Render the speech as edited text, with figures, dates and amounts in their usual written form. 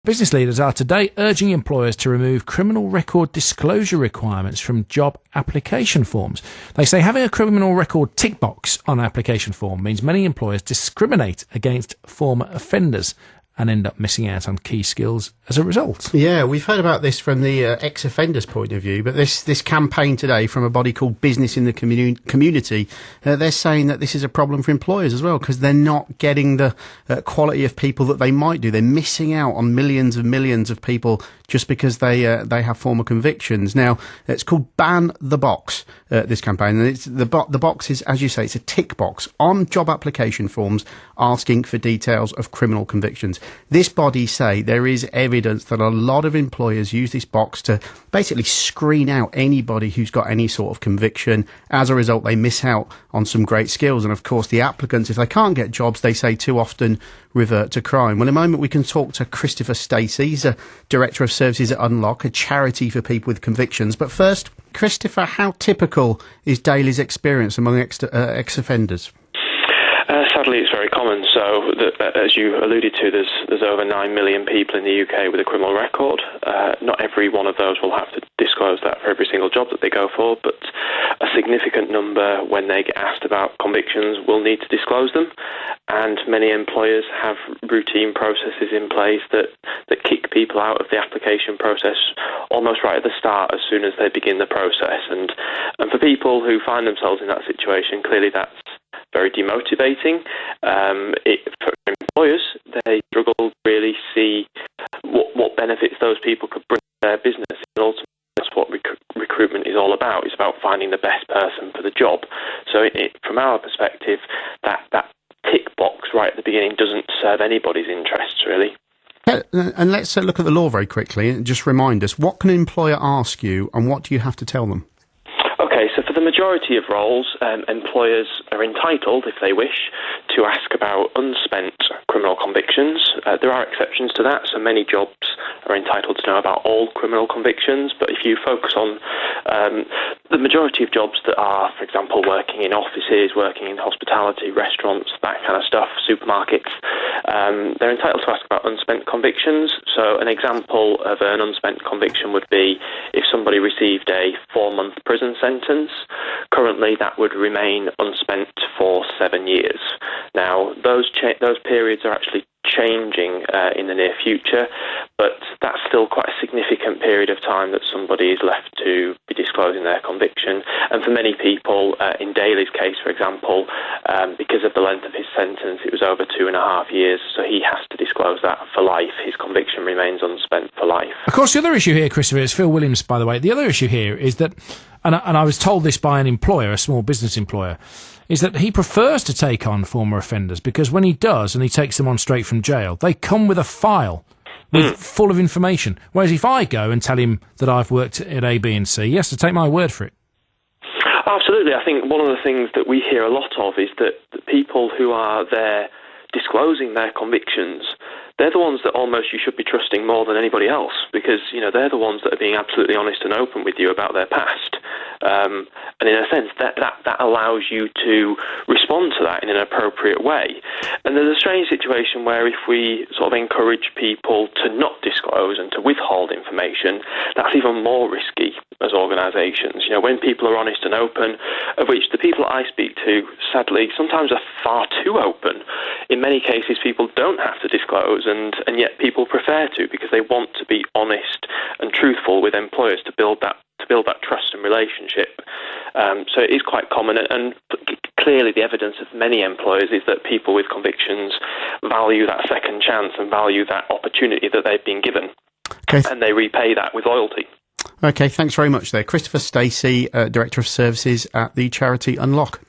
Business leaders are today urging employers to remove criminal record disclosure requirements from job application forms. They say having a criminal record tick box on an application form means many employers discriminate against former offenders and end up missing out on key skills as a result. Yeah, we've heard about this from the ex-offenders' point of view, but this campaign today from a body called Business in the Community, they're saying that this is a problem for employers as well, because they're not getting the quality of people that they might do. They're missing out on millions and millions of people just because they have former convictions. Now, it's called Ban the Box, this campaign, and it's the box is, as you say, it's a tick box on job application forms asking for details of criminal convictions. This body say there is evidence that a lot of employers use this box to basically screen out anybody who's got any sort of conviction. As a result, they miss out on some great skills. And of course, the applicants, if they can't get jobs, they say too often revert to crime. Well, in a moment, we can talk to Christopher Stacey. He's a Director of Services at Unlock, a charity for people with convictions. But first, Christopher, how typical is Daly's experience among ex-offenders? Sadly, it's very common. So, as you alluded to, there's over 9 million people in the UK with a criminal record. Not every one of those will have to disclose that for every single job that they go for, but a significant number, when they get asked about convictions, will need to disclose them. And many employers have routine processes in place that kick people out of the application process almost right at the start, as soon as they begin the process. And for people who find themselves in that situation, clearly that's very demotivating. For employers, they struggle to really see what benefits those people could bring to their business. And ultimately, that's what recruitment is all about. It's about finding the best person for the job. So from our perspective, that tick box right at the beginning doesn't serve anybody's interests, really. And let's look at the law very quickly and just remind us, what can an employer ask you and what do you have to tell them? Okay, so for the majority of roles, employers are entitled, if they wish, to ask about unspent criminal convictions. There are exceptions to that, so many jobs are entitled to know about all criminal convictions, but if you focus on the majority of jobs that are, for example, working in offices, working in hospitality, restaurants, that kind of stuff, supermarkets, they're entitled to ask about unspent convictions. So an example of an unspent conviction would be if somebody received a 4-month prison sentence. Currently, that would remain unspent for 7 years. Now, those periods are actually changing in the near future, but that's still quite a significant period of time that somebody is left to be disclosing their conviction. And for many people, in Daly's case, for example, because of the length of his sentence, it was over 2.5 years, so he has to disclose that for life. His conviction remains unspent for life. Of course, the other issue here, Christopher, is Phil Williams, by the way. The other issue here is that, and I was told this by an employer, a small business employer, is that he prefers to take on former offenders because when he does and he takes them on straight from jail, they come with a file full of information. Whereas if I go and tell him that I've worked at A, B and C, he has to take my word for it. Absolutely. I think one of the things that we hear a lot of is that the people who are there disclosing their convictions, they're the ones that almost you should be trusting more than anybody else, because they're the ones that are being absolutely honest and open with you about their past. And in a sense, that allows you to respond to that in an appropriate way. And there's a strange situation where if we sort of encourage people to not disclose and to withhold information, that's even more risky as organisations. When people are honest and open, of which the people I speak to, sadly, sometimes are far too open. In many cases, people don't have to disclose, and yet people prefer to because they want to be honest and truthful with employers to build that trust and relationship. So it is quite common, and clearly the evidence of many employers is that people with convictions value that second chance and value that opportunity that they've been given. Okay. And they repay that with loyalty. Okay, thanks very much there. Christopher Stacey, Director of Services at the charity Unlock.